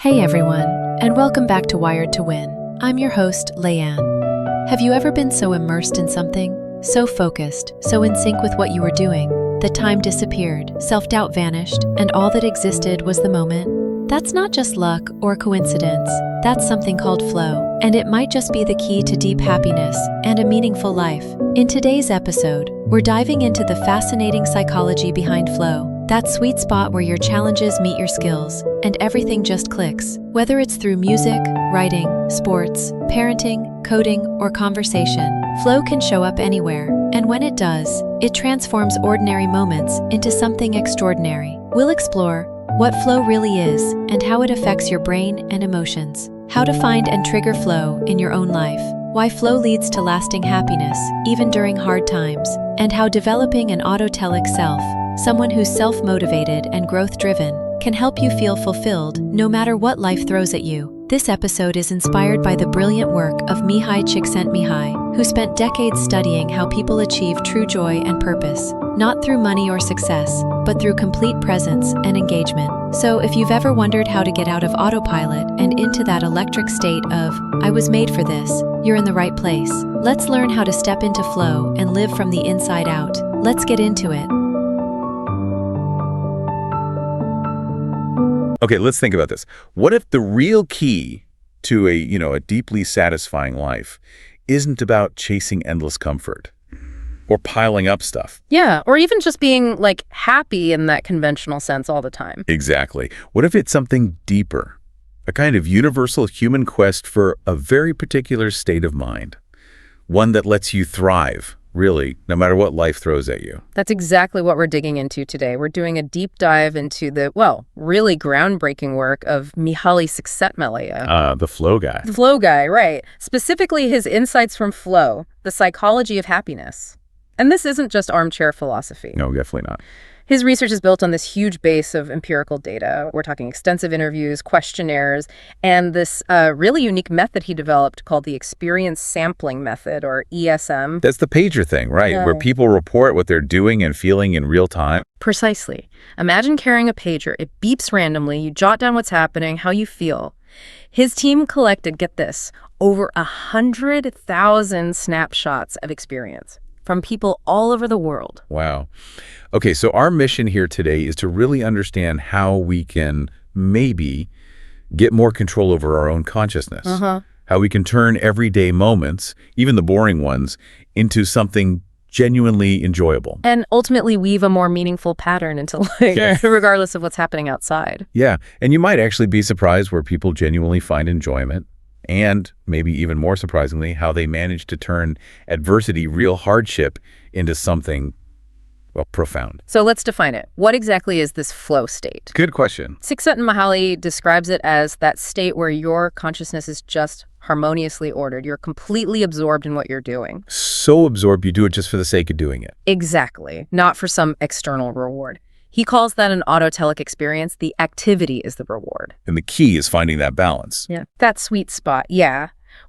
Hey everyone, and welcome back to Wired to Win. I'm your host, Layan. Have you ever been so immersed in something, so focused, so in sync with what you were doing, that time disappeared, self-doubt vanished, and all that existed was the moment? That's not just luck or coincidence. That's something called flow, and it might just be the key to deep happiness and a meaningful life. In today's episode, we're diving into the fascinating psychology behind flow. That sweet spot where your challenges meet your skills, and everything just clicks. Whether it's through music, writing, sports, parenting, coding, or conversation, flow can show up anywhere. And when it does, it transforms ordinary moments into something extraordinary. We'll explore what flow really is and how it affects your brain and emotions. How to find and trigger flow in your own life. Why flow leads to lasting happiness, even during hard times. And how developing an autotelic self, someone who's self-motivated and growth-driven, can help you feel fulfilled no matter what life throws at you. This episode is inspired by the brilliant work of Mihaly Csikszentmihalyi, who spent decades studying how people achieve true joy and purpose, not through money or success, but through complete presence and engagement. So if you've ever wondered how to get out of autopilot and into that electric state of, "I was made for this," you're in the right place. Let's learn how to step into flow and live from the inside out. Let's get into it. Okay, let's think about this. What if the real key to a deeply satisfying life isn't about chasing endless comfort or piling up stuff? Yeah, or even just being happy in that conventional sense all the time. Exactly. What if it's something deeper, a kind of universal human quest for a very particular state of mind, one that lets you thrive, really, no matter what life throws at you? That's exactly what we're digging into today. We're doing a deep dive into the, really groundbreaking work of Mihaly Csikszentmihalyi. The flow guy. The flow guy, right. Specifically his insights from flow, the psychology of happiness. And this isn't just armchair philosophy. No, definitely not. His research is built on this huge base of empirical data. We're talking extensive interviews, questionnaires, and this really unique method he developed called the experience sampling method, or ESM. That's the pager thing, right? Yeah. Where people report what they're doing and feeling in real time. Precisely. Imagine carrying a pager. It beeps randomly. You jot down what's happening, how you feel. His team collected, get this, over 100,000 snapshots of experience from people all over the world. Wow. Okay, so our mission here today is to really understand how we can maybe get more control over our own consciousness. How we can turn everyday moments, even the boring ones, into something genuinely enjoyable. And ultimately weave a more meaningful pattern into life, regardless of what's happening outside. Yeah, and you might actually be surprised where people genuinely find enjoyment. And maybe even more surprisingly, how they manage to turn adversity, real hardship, into something, profound. So let's define it. What exactly is this flow state? Good question. Csikszentmihalyi describes it as that state where your consciousness is just harmoniously ordered. You're completely absorbed in what you're doing. So absorbed you do it just for the sake of doing it. Exactly. Not for some external reward. He calls that an autotelic experience. The activity is the reward. And the key is finding that balance. Yeah. That sweet spot,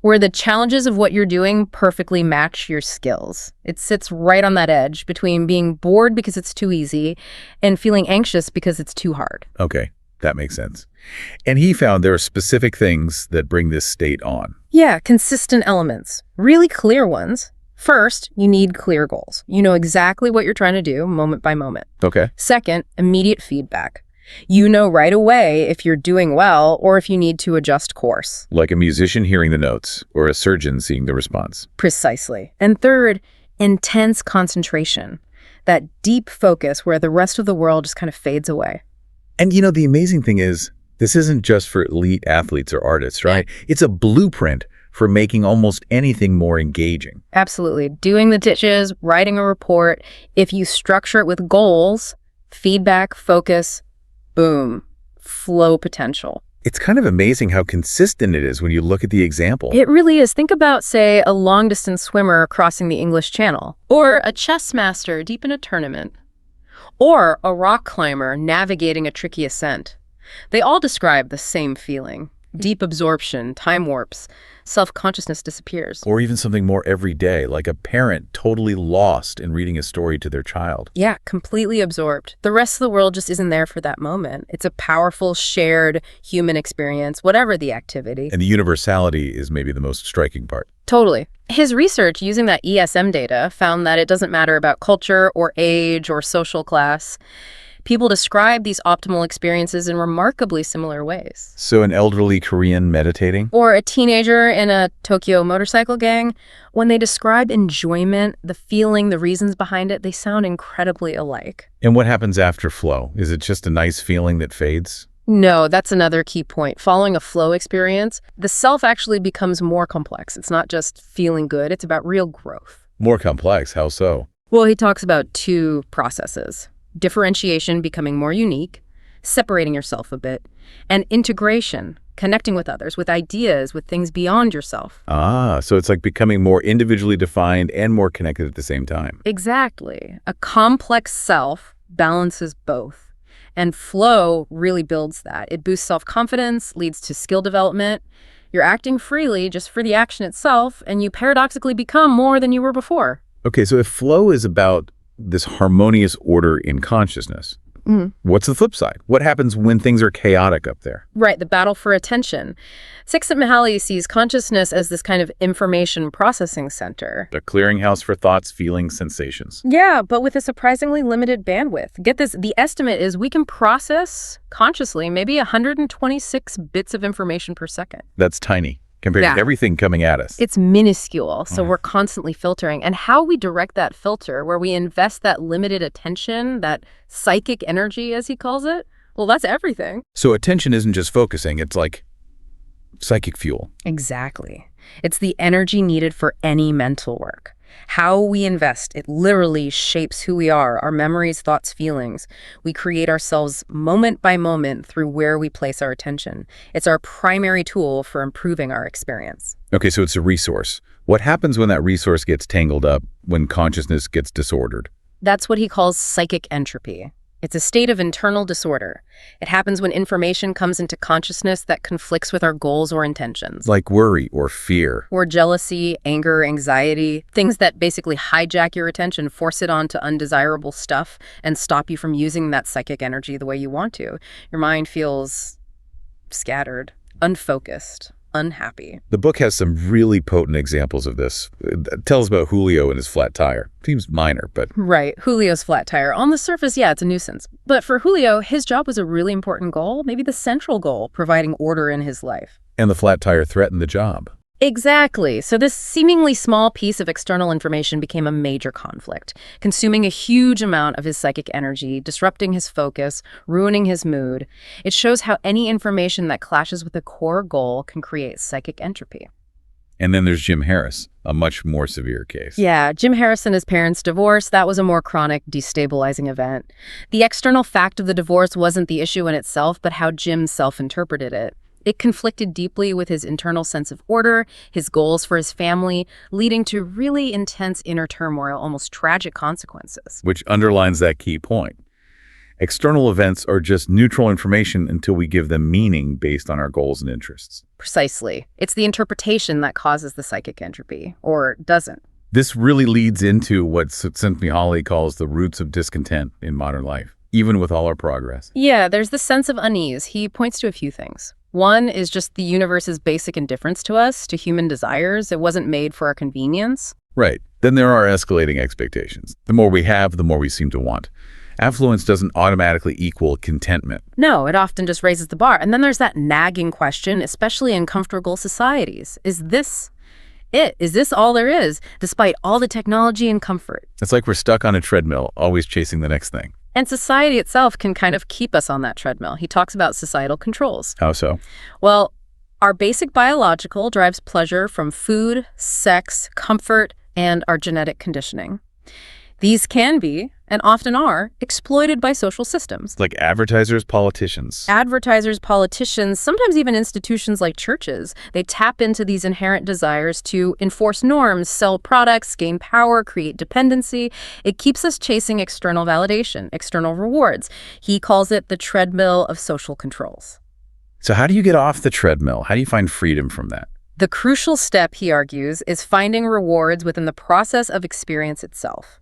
where the challenges of what you're doing perfectly match your skills. It sits right on that edge between being bored because it's too easy and feeling anxious because it's too hard. Okay, that makes sense. And he found there are specific things that bring this state on. Yeah, consistent elements, really clear ones. First, you need clear goals. You know exactly what you're trying to do moment by moment. Okay. Second, immediate feedback. You know right away if you're doing well or if you need to adjust course. Like a musician hearing the notes or a surgeon seeing the response. Precisely. And third, intense concentration. That deep focus where the rest of the world just kind of fades away. And the amazing thing is, this isn't just for elite athletes or artists, right? It's a blueprint for making almost anything more engaging. Absolutely. Doing the dishes, writing a report, if you structure it with goals, feedback, focus, boom, flow potential. It's kind of amazing how consistent it is when you look at the example. It really is. Think about, say, a long-distance swimmer crossing the English Channel, or a chess master deep in a tournament, or a rock climber navigating a tricky ascent. They all describe the same feeling. Deep absorption, time warps, self-consciousness disappears. Or even something more everyday, like a parent totally lost in reading a story to their child. Yeah, completely absorbed. The rest of the world just isn't there for that moment. It's a powerful, shared human experience, whatever the activity. And the universality is maybe the most striking part. Totally. His research using that ESM data found that it doesn't matter about culture or age or social class. People describe these optimal experiences in remarkably similar ways. So an elderly Korean meditating? Or a teenager in a Tokyo motorcycle gang, when they describe enjoyment, the feeling, the reasons behind it, they sound incredibly alike. And what happens after flow? Is it just a nice feeling that fades? No, that's another key point. Following a flow experience, the self actually becomes more complex. It's not just feeling good, it's about real growth. More complex, how so? Well, he talks about two processes. Differentiation, becoming more unique, separating yourself a bit, and integration, connecting with others, with ideas, with things beyond yourself. Ah, so it's like becoming more individually defined and more connected at the same time. Exactly. A complex self balances both. And flow really builds that. It boosts self-confidence, leads to skill development. You're acting freely just for the action itself, and you paradoxically become more than you were before. Okay, so if flow is about this harmonious order in consciousness, what's the flip side? What happens when things are chaotic up there? Right, the battle for attention. Csikszentmihalyi sees consciousness as this kind of information processing center. A clearinghouse for thoughts, feelings, sensations. Yeah, but with a surprisingly limited bandwidth. Get this, the estimate is we can process consciously maybe 126 bits of information per second. That's tiny compared to everything coming at us. It's minuscule, so we're constantly filtering. And how we direct that filter, where we invest that limited attention, that psychic energy, as he calls it, well, that's everything. So attention isn't just focusing, it's like psychic fuel. Exactly. It's the energy needed for any mental work. How we invest, it literally shapes who we are, our memories, thoughts, feelings. We create ourselves moment by moment through where we place our attention. It's our primary tool for improving our experience. Okay, so it's a resource. What happens when that resource gets tangled up, when consciousness gets disordered? That's what he calls psychic entropy. It's a state of internal disorder. It happens when information comes into consciousness that conflicts with our goals or intentions. Like worry or fear. Or jealousy, anger, anxiety, things that basically hijack your attention, force it onto undesirable stuff, and stop you from using that psychic energy the way you want to. Your mind feels scattered, unfocused, unhappy. The book has some really potent examples of this. Tell us about Julio and his flat tire. Seems minor, but... Right, Julio's flat tire. On the surface, yeah, it's a nuisance. But for Julio, his job was a really important goal, maybe the central goal, providing order in his life. And the flat tire threatened the job. Exactly. So this seemingly small piece of external information became a major conflict, consuming a huge amount of his psychic energy, disrupting his focus, ruining his mood. It shows how any information that clashes with a core goal can create psychic entropy. And then there's Jim Harris, a much more severe case. Yeah, Jim Harris and his parents' divorce, that was a more chronic, destabilizing event. The external fact of the divorce wasn't the issue in itself, but how Jim self-interpreted it. It conflicted deeply with his internal sense of order, his goals for his family, leading to really intense inner turmoil, almost tragic consequences. Which underlines that key point. External events are just neutral information until we give them meaning based on our goals and interests. Precisely. It's the interpretation that causes the psychic entropy, or doesn't. This really leads into what Csikszentmihalyi calls the roots of discontent in modern life, even with all our progress. Yeah, there's this sense of unease. He points to a few things. One is just the universe's basic indifference to us, to human desires. It wasn't made for our convenience. Right. Then there are escalating expectations. The more we have, the more we seem to want. Affluence doesn't automatically equal contentment. No, it often just raises the bar. And then there's that nagging question, especially in comfortable societies. Is this it? Is this all there is, despite all the technology and comfort? It's like we're stuck on a treadmill, always chasing the next thing. And society itself can kind of keep us on that treadmill. He talks about societal controls. How so? Well, our basic biological drives pleasure from food, sex, comfort, and our genetic conditioning. These can be, and often are, exploited by social systems. Like advertisers, politicians. Advertisers, politicians, sometimes even institutions like churches. They tap into these inherent desires to enforce norms, sell products, gain power, create dependency. It keeps us chasing external validation, external rewards. He calls it the treadmill of social controls. So how do you get off the treadmill? How do you find freedom from that? The crucial step, he argues, is finding rewards within the process of experience itself.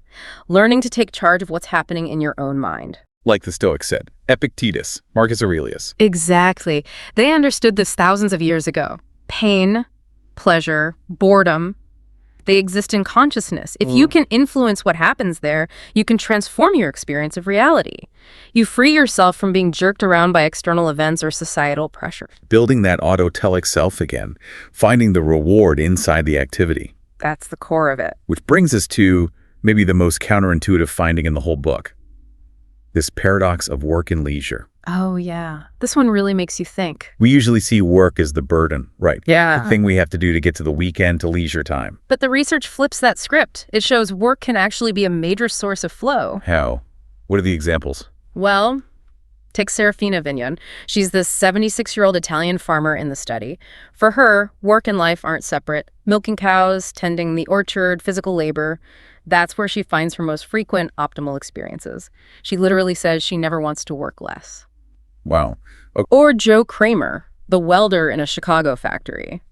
Learning to take charge of what's happening in your own mind. Like the Stoics said, Epictetus, Marcus Aurelius. Exactly. They understood this thousands of years ago. Pain, pleasure, boredom, they exist in consciousness. If you can influence what happens there, you can transform your experience of reality. You free yourself from being jerked around by external events or societal pressure. Building that autotelic self again, finding the reward inside the activity. That's the core of it. Which brings us to maybe the most counterintuitive finding in the whole book. This paradox of work and leisure. Oh, yeah. This one really makes you think. We usually see work as the burden, right? Yeah. The thing we have to do to get to the weekend, to leisure time. But the research flips that script. It shows work can actually be a major source of flow. How? What are the examples? Well, take Serafina Vignon. She's this 76-year-old Italian farmer in the study. For her, work and life aren't separate. Milking cows, tending the orchard, physical labor. That's where she finds her most frequent optimal experiences. She literally says she never wants to work less. Wow. Okay. Or Joe Kramer, the welder in a Chicago factory.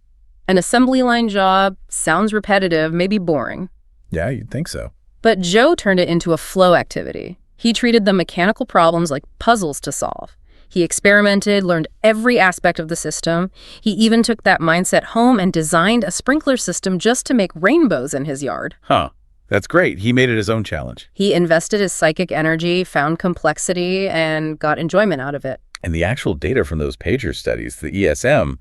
An assembly line job, sounds repetitive, maybe boring. Yeah, you'd think so. But Joe turned it into a flow activity. He treated the mechanical problems like puzzles to solve. He experimented, learned every aspect of the system. He even took that mindset home and designed a sprinkler system just to make rainbows in his yard. Huh. That's great. He made it his own challenge. He invested his psychic energy, found complexity, and got enjoyment out of it. And the actual data from those pager studies, the ESM,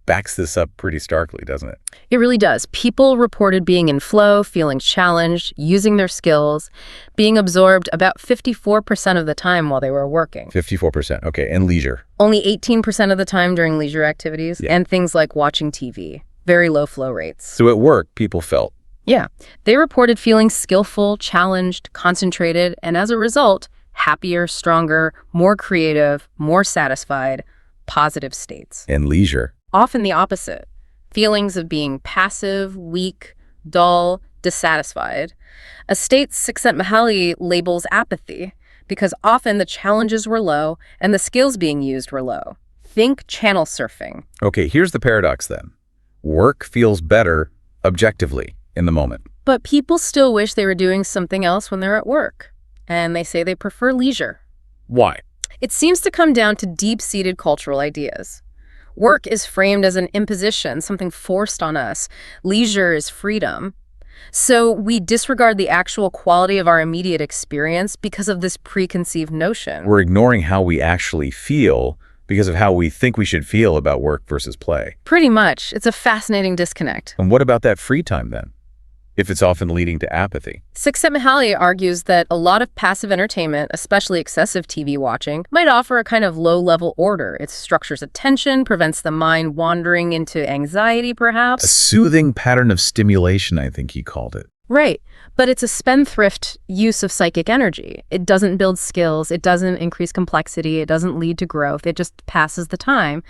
backs this up pretty starkly, doesn't it? It really does. People reported being in flow, feeling challenged, using their skills, being absorbed about 54% of the time while they were working. 54%. Okay. And leisure? Only 18% of the time during leisure activities, and things like watching TV. Very low flow rates. So at work, people felt. Yeah. They reported feeling skillful, challenged, concentrated, and as a result, happier, stronger, more creative, more satisfied, positive states. And leisure? Often the opposite. Feelings of being passive, weak, dull, dissatisfied. A state Csikszentmihalyi labels apathy because often the challenges were low and the skills being used were low. Think channel surfing. Okay, here's the paradox then. Work feels better objectively in the moment. But people still wish they were doing something else when they're at work. And they say they prefer leisure. Why? It seems to come down to deep-seated cultural ideas. Work is framed as an imposition, something forced on us. Leisure is freedom. So we disregard the actual quality of our immediate experience because of this preconceived notion. We're ignoring how we actually feel because of how we think we should feel about work versus play. Pretty much. It's a fascinating disconnect. And what about that free time then, if it's often leading to apathy? Csikszentmihalyi argues that a lot of passive entertainment, especially excessive TV watching, might offer a kind of low-level order. It structures attention, prevents the mind wandering into anxiety, perhaps. A soothing pattern of stimulation, I think he called it. Right. But it's a spendthrift use of psychic energy. It doesn't build skills. It doesn't increase complexity. It doesn't lead to growth. It just passes the time.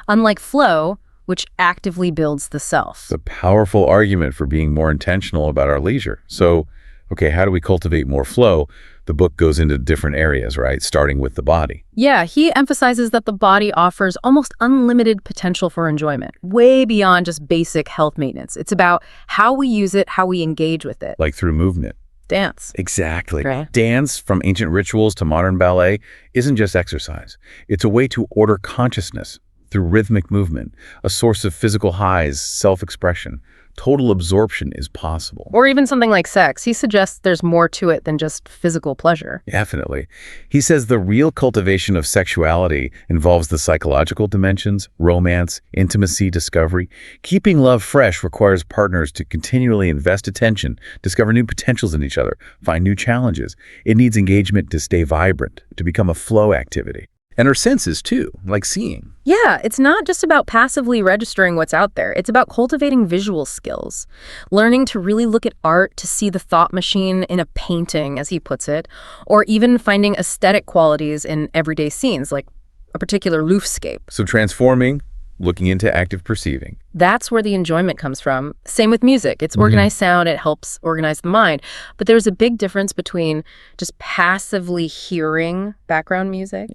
Unlike flow, which actively builds the self. It's a powerful argument for being more intentional about our leisure. So, okay, how do we cultivate more flow? The book goes into different areas, right? Starting with the body. Yeah, he emphasizes that the body offers almost unlimited potential for enjoyment, way beyond just basic health maintenance. It's about how we use it, how we engage with it. Like through movement. Dance. Exactly. Right. Dance, from ancient rituals to modern ballet, isn't just exercise. It's a way to order consciousness through rhythmic movement, a source of physical highs, self-expression. Total absorption is possible. Or even something like sex. He suggests there's more to it than just physical pleasure. Definitely. He says the real cultivation of sexuality involves the psychological dimensions, romance, intimacy, discovery. Keeping love fresh requires partners to continually invest attention, discover new potentials in each other, find new challenges. It needs engagement to stay vibrant, to become a flow activity. And our senses, too, like seeing. Yeah, it's not just about passively registering what's out there. It's about cultivating visual skills, learning to really look at art, to see the thought machine in a painting, as he puts it, or even finding aesthetic qualities in everyday scenes, like a particular roofscape. So transforming looking into active perceiving. That's where the enjoyment comes from. Same with music. It's organized sound. It helps organize the mind. But there's a big difference between just passively hearing background music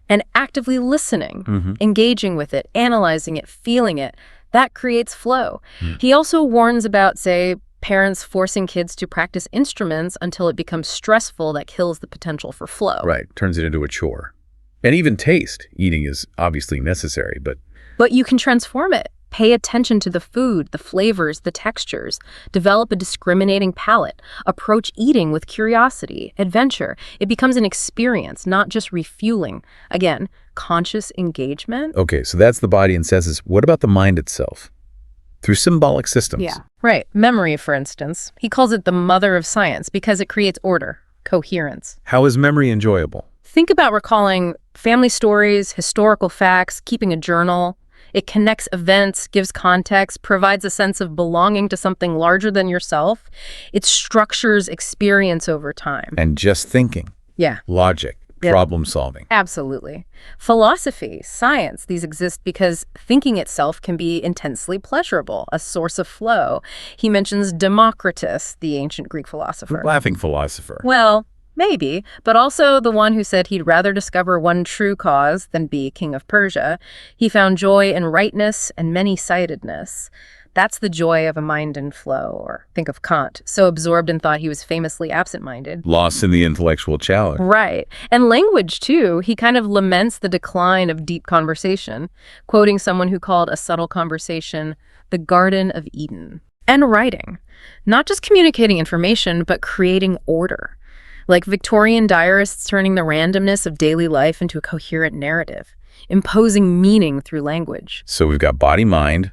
and actively listening, engaging with it, analyzing it, feeling it. That creates flow. He also warns about, say, parents forcing kids to practice instruments until it becomes stressful. That kills the potential for flow. Right. Turns it into a chore. And even taste. Eating is obviously necessary, but you can transform it. Pay attention to the food, the flavors, the textures. Develop a discriminating palate. Approach eating with curiosity, adventure. It becomes an experience, not just refueling. Again, conscious engagement. Okay, so that's the body and senses. What about the mind itself? Through symbolic systems. Yeah, right. Memory, for instance. He calls it the mother of science because it creates order, coherence. How is memory enjoyable? Think about recalling family stories, historical facts, keeping a journal. It connects events, gives context, provides a sense of belonging to something larger than yourself. It structures experience over time. And just thinking. Yeah. Logic. Problem solving. Absolutely. Philosophy, science, these exist because thinking itself can be intensely pleasurable, a source of flow. He mentions Democritus, the ancient Greek philosopher. Laughing philosopher. Well, maybe, but also the one who said he'd rather discover one true cause than be king of Persia. He found joy in rightness and many-sidedness. That's the joy of a mind in flow, or think of Kant, so absorbed in thought he was famously absent-minded. Lost in the intellectual challenge. Right. And language, too. He kind of laments the decline of deep conversation, quoting someone who called a subtle conversation the Garden of Eden. And writing. Not just communicating information, but creating order. Like Victorian diarists turning the randomness of daily life into a coherent narrative, imposing meaning through language. So we've got body, mind.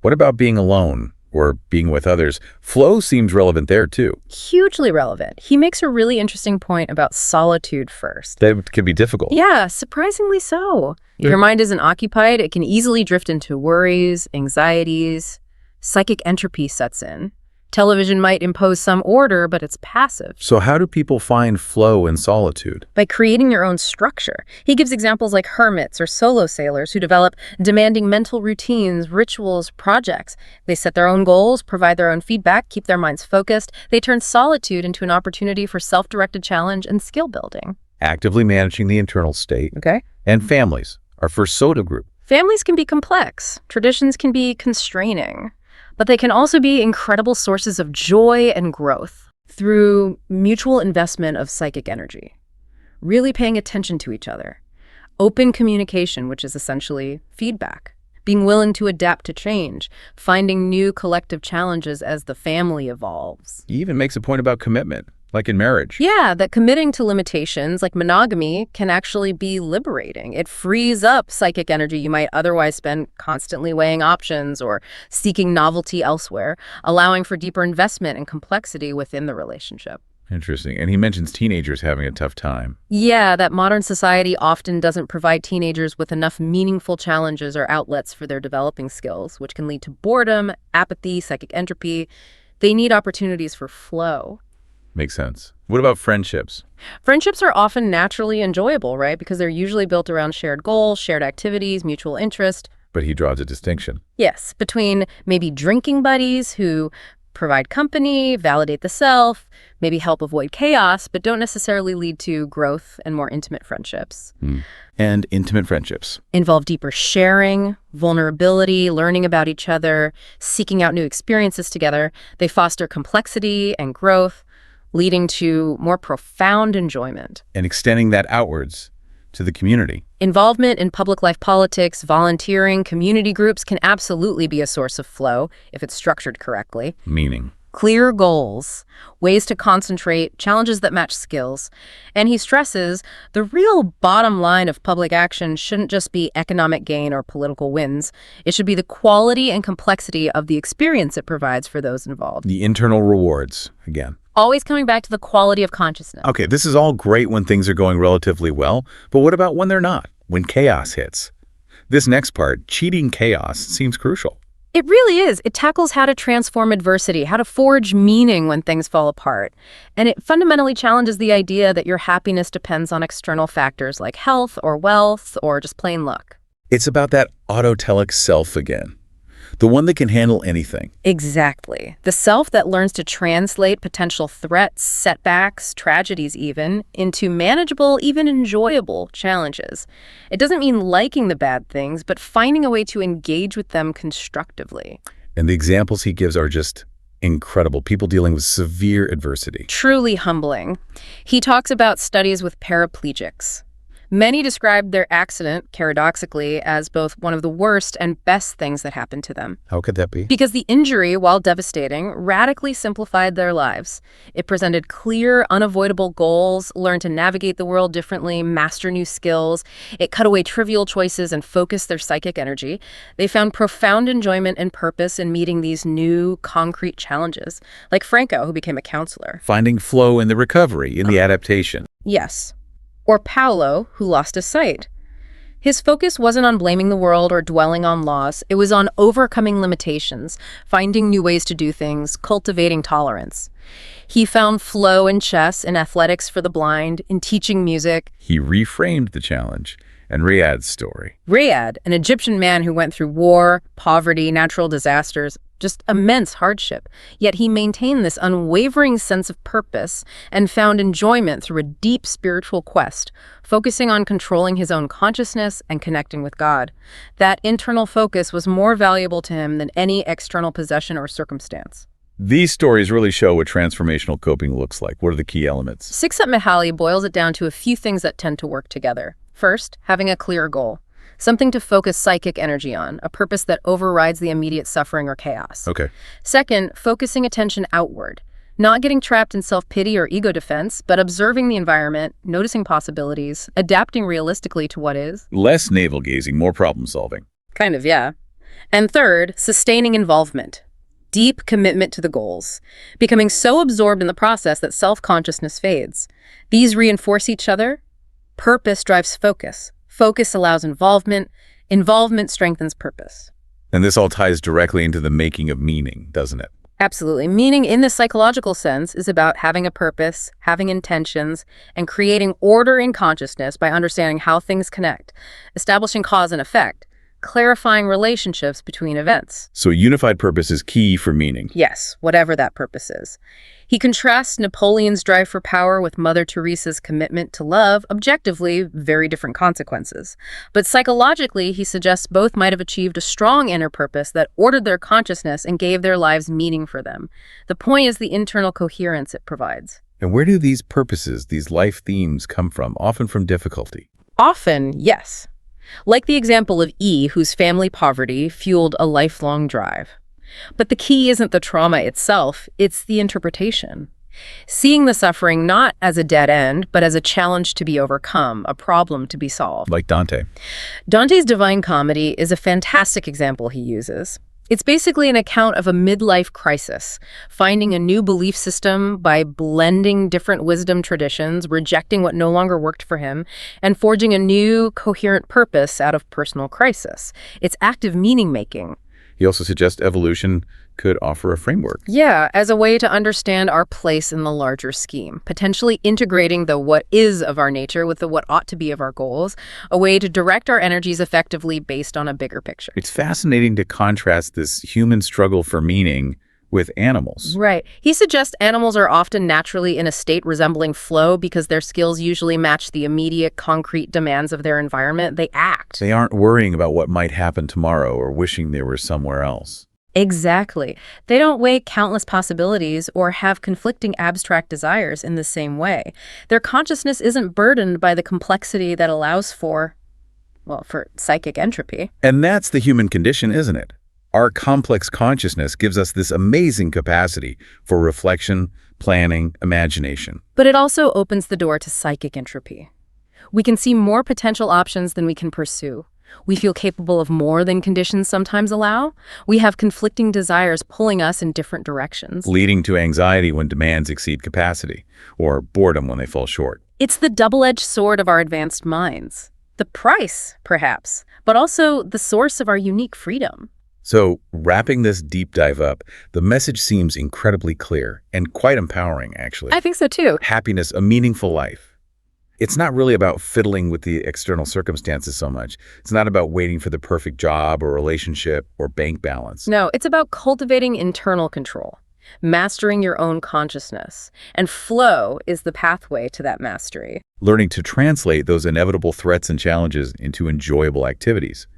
What about being alone or being with others? Flow seems relevant there, too. Hugely relevant. He makes a really interesting point about solitude first. That can be difficult. Yeah, surprisingly so. If your mind isn't occupied, it can easily drift into worries, anxieties. Psychic entropy sets in. Television might impose some order, but it's passive. So how do people find flow in solitude? By creating your own structure. He gives examples like hermits or solo sailors who develop demanding mental routines, rituals, projects. They set their own goals, provide their own feedback, keep their minds focused. They turn solitude into an opportunity for self-directed challenge and skill building. Actively managing the internal state. Okay. And families, our first soda group. Families can be complex. Traditions can be constraining. But they can also be incredible sources of joy and growth through mutual investment of psychic energy, really paying attention to each other, open communication, which is essentially feedback, being willing to adapt to change, finding new collective challenges as the family evolves. He even makes a point about commitment, like in marriage. Yeah, that committing to limitations like monogamy can actually be liberating. It frees up psychic energy you might otherwise spend constantly weighing options or seeking novelty elsewhere, allowing for deeper investment and complexity within the relationship. Interesting. And he mentions teenagers having a tough time. Yeah, that modern society often doesn't provide teenagers with enough meaningful challenges or outlets for their developing skills, which can lead to boredom, apathy, psychic entropy. They need opportunities for flow. Makes sense. What about friendships? Friendships are often naturally enjoyable, right? Because they're usually built around shared goals, shared activities, mutual interest. But he draws a distinction. Yes, between maybe drinking buddies who provide company, validate the self, maybe help avoid chaos, but don't necessarily lead to growth and more intimate friendships. And intimate friendships. Involve deeper sharing, vulnerability, learning about each other, seeking out new experiences together. They foster complexity and growth, leading to more profound enjoyment. And extending that outwards to the community. Involvement in public life politics, volunteering, community groups can absolutely be a source of flow if it's structured correctly. Meaning. Clear goals, ways to concentrate, challenges that match skills. And he stresses the real bottom line of public action shouldn't just be economic gain or political wins. It should be the quality and complexity of the experience it provides for those involved. The internal rewards, again. Always coming back to the quality of consciousness. Okay, this is all great when things are going relatively well, but what about when they're not? When chaos hits? This next part, cheating chaos, seems crucial. It really is. It tackles how to transform adversity, how to forge meaning when things fall apart. And it fundamentally challenges the idea that your happiness depends on external factors like health or wealth or just plain luck. It's about that autotelic self again, the one that can handle anything. Exactly. The self that learns to translate potential threats, setbacks, tragedies even, into manageable, even enjoyable challenges. It doesn't mean liking the bad things, but finding a way to engage with them constructively. And the examples he gives are just incredible. People dealing with severe adversity. Truly humbling. He talks about studies with paraplegics. Many described their accident, paradoxically, as both one of the worst and best things that happened to them. How could that be? Because the injury, while devastating, radically simplified their lives. It presented clear, unavoidable goals, learned to navigate the world differently, master new skills. It cut away trivial choices and focused their psychic energy. They found profound enjoyment and purpose in meeting these new, concrete challenges. Like Franco, who became a counselor. Finding flow in the recovery, in the adaptation. Yes. Or Paulo, who lost his sight. His focus wasn't on blaming the world or dwelling on loss. It was on overcoming limitations, finding new ways to do things, cultivating tolerance. He found flow in chess, in athletics for the blind, in teaching music. He reframed the challenge. And Riyad's story. Riyad, an Egyptian man who went through war, poverty, natural disasters, just immense hardship. Yet he maintained this unwavering sense of purpose and found enjoyment through a deep spiritual quest, focusing on controlling his own consciousness and connecting with God. That internal focus was more valuable to him than any external possession or circumstance. These stories really show what transformational coping looks like. What are the key elements? Csikszentmihalyi boils it down to a few things that tend to work together. First, having a clear goal. Something to focus psychic energy on, a purpose that overrides the immediate suffering or chaos. Okay. Second, focusing attention outward. Not getting trapped in self-pity or ego defense, but observing the environment, noticing possibilities, adapting realistically to what is. Less navel-gazing, more problem-solving. Kind of, yeah. And third, sustaining involvement. Deep commitment to the goals. Becoming so absorbed in the process that self-consciousness fades. These reinforce each other. Purpose drives focus. Focus allows involvement. Involvement strengthens purpose. And this all ties directly into the making of meaning, doesn't it? Absolutely. Meaning in the psychological sense is about having a purpose, having intentions, and creating order in consciousness by understanding how things connect, establishing cause and effect, clarifying relationships between events. So unified purpose is key for meaning. Yes, whatever that purpose is. He contrasts Napoleon's drive for power with Mother Teresa's commitment to love, objectively very different consequences. But psychologically, he suggests both might have achieved a strong inner purpose that ordered their consciousness and gave their lives meaning for them. The point is the internal coherence it provides. And where do these purposes, these life themes come from? Often from difficulty. Often, yes. Like the example of E, whose family poverty fueled a lifelong drive. But the key isn't the trauma itself, it's the interpretation. Seeing the suffering not as a dead end, but as a challenge to be overcome, a problem to be solved. Like Dante. Dante's Divine Comedy is a fantastic example he uses. It's basically an account of a midlife crisis, finding a new belief system by blending different wisdom traditions, rejecting what no longer worked for him, and forging a new, coherent purpose out of personal crisis. It's active meaning-making. He also suggests evolution could offer a framework. Yeah, as a way to understand our place in the larger scheme, potentially integrating the what is of our nature with the what ought to be of our goals, a way to direct our energies effectively based on a bigger picture. It's fascinating to contrast this human struggle for meaning with animals. Right. He suggests animals are often naturally in a state resembling flow because their skills usually match the immediate, concrete demands of their environment. They act. They aren't worrying about what might happen tomorrow or wishing they were somewhere else. Exactly. They don't weigh countless possibilities or have conflicting abstract desires in the same way. Their consciousness isn't burdened by the complexity that allows for psychic entropy. And that's the human condition, isn't it? Our complex consciousness gives us this amazing capacity for reflection, planning, imagination. But it also opens the door to psychic entropy. We can see more potential options than we can pursue. We feel capable of more than conditions sometimes allow. We have conflicting desires pulling us in different directions. Leading to anxiety when demands exceed capacity, or boredom when they fall short. It's the double-edged sword of our advanced minds. The price, perhaps, but also the source of our unique freedom. So, wrapping this deep dive up, the message seems incredibly clear and quite empowering, actually. I think so too. Happiness, a meaningful life. It's not really about fiddling with the external circumstances so much. It's not about waiting for the perfect job or relationship or bank balance. No, it's about cultivating internal control, mastering your own consciousness. And flow is the pathway to that mastery. Learning to translate those inevitable threats and challenges into enjoyable activities.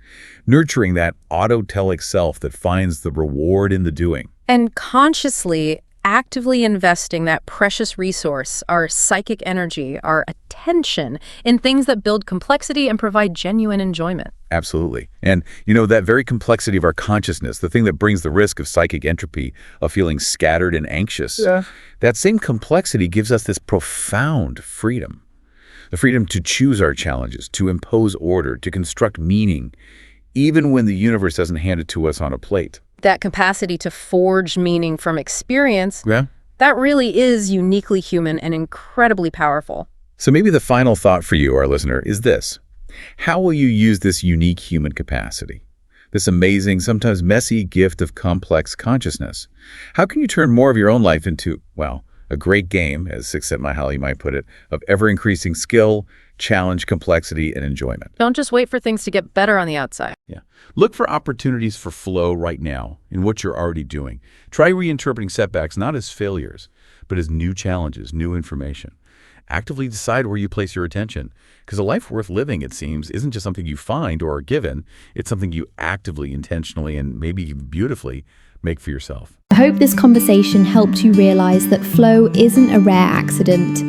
Nurturing that autotelic self that finds the reward in the doing. And consciously, actively investing that precious resource, our psychic energy, our attention, in things that build complexity and provide genuine enjoyment. Absolutely. And, that very complexity of our consciousness, the thing that brings the risk of psychic entropy, of feeling scattered and anxious, that same complexity gives us this profound freedom. The freedom to choose our challenges, to impose order, to construct meaning, even when the universe doesn't hand it to us on a plate. That capacity to forge meaning from experience, Yeah. that really is uniquely human and incredibly powerful. So maybe the final thought for you, our listener, is this. How will you use this unique human capacity? This amazing, sometimes messy gift of complex consciousness? How can you turn more of your own life into, a great game, as Csikszentmihalyi might put it, of ever-increasing skill, challenge, complexity, and enjoyment? Don't just wait for things to get better on the outside. Yeah. Look for opportunities for flow right now in what you're already doing. Try reinterpreting setbacks not as failures, but as new challenges, new information. Actively decide where you place your attention, because a life worth living, it seems, isn't just something you find or are given. It's something you actively, intentionally, and maybe even beautifully make for yourself. I hope this conversation helped you realize that flow isn't a rare accident.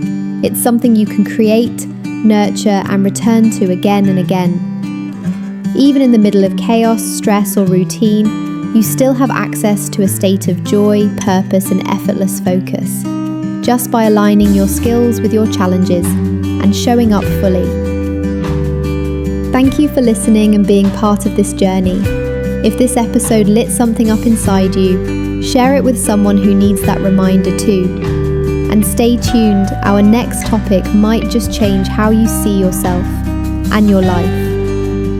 It's something you can create, nurture, and return to again and again. Even in the middle of chaos, stress, or routine, you still have access to a state of joy, purpose, and effortless focus, just by aligning your skills with your challenges and showing up fully. Thank you for listening and being part of this journey. If this episode lit something up inside you, share it with someone who needs that reminder too. And stay tuned, our next topic might just change how you see yourself and your life.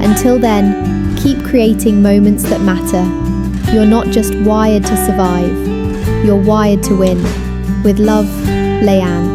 Until then, keep creating moments that matter. You're not just wired to survive, you're wired to win. With love, Layan.